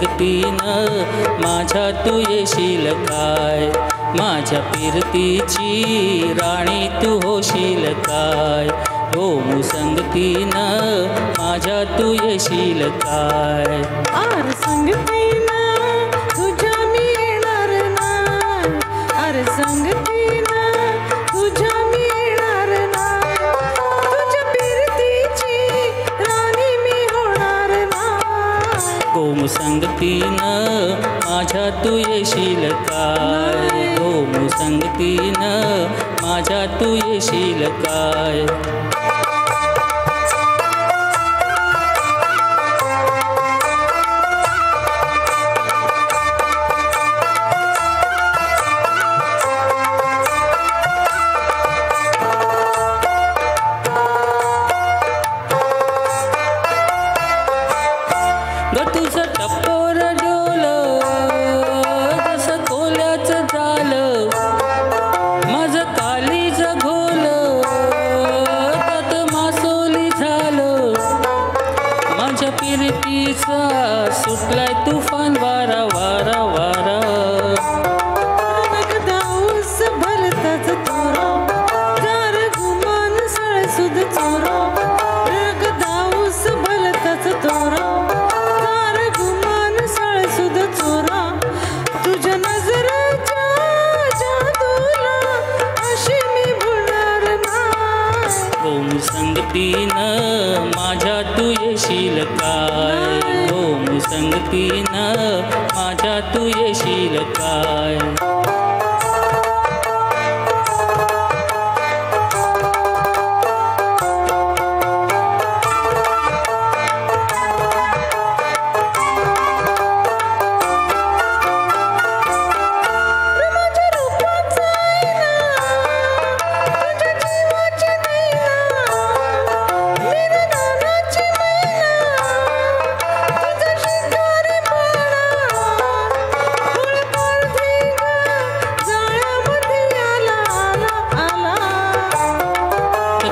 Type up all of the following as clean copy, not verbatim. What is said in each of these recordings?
संगतीनं माझ्या तू येशील काय, माझ्या फिरतीची राणी तू होशील काय, गोमू संगतीनं माझ्या तू येशील काय. आर संगतीनं तुझ्या मी येणार नाही, आर संगतीनं तुझ्या मी येणार नाही, तुझ्या फिरतीची राणी मी होणार नाही. गोमू संगतीनं माझ्या तू येशील काय, गोमू संगतीनं माझ्या तू येशील काय. ग तुझं टप्पोर डोलं जसं कोल्याचं झालं, माझं कालीचं घोलं त्यात मासोली झालं, माझ्या फिरतीचा सुटलाय तुफान वारा वारा वारा. दाऊस भरताच तोरा गार गुमान सळसुद चोरा, रग दाऊस भरताच तोरा गार गुमान सळसुद चोरा, तुझ्या नजरेच्या जादूला अशी मी भुलणार नाही. गोमू संगतीनं माझ्या तू येशील काय, गोमू संगतीनं माझ्या तू येशील काय.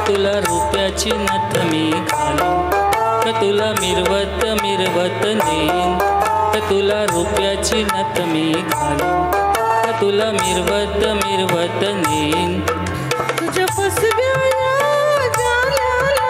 तुला रुपयाची नथ मी घालीन, तर तुला मिरवत मिरवत नेईन, तर तुला रुपयाची नथ मी घालीन, तर तुला मिरवत मिरवत नेईन. तुझ्या फसव्या जाल्याला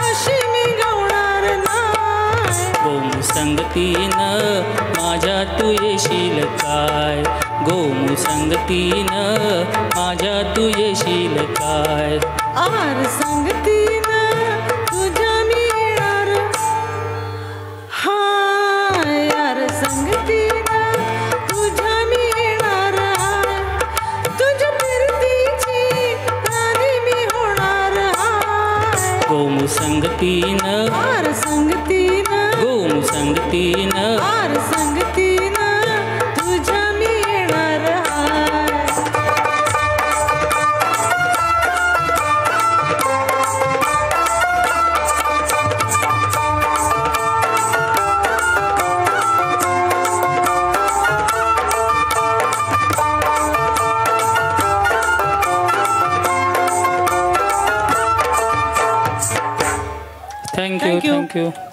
अशी मी गवणार नाही. गोमू संगतीनं माझ्या तू येशील काय, गोमू संगतीनं माझ्या तू येशील काय. आर संगतीनं तुझ्या मी येणार, हाय आर संगतीनं तुझ्या मी येणार, तुझ्या फिरतीची राणी मी होणार. गोमू संगतीनं आर संगतीनं, गोमू संगतीनं आर संगतीनं तुझ्या मी येणार. Thank you.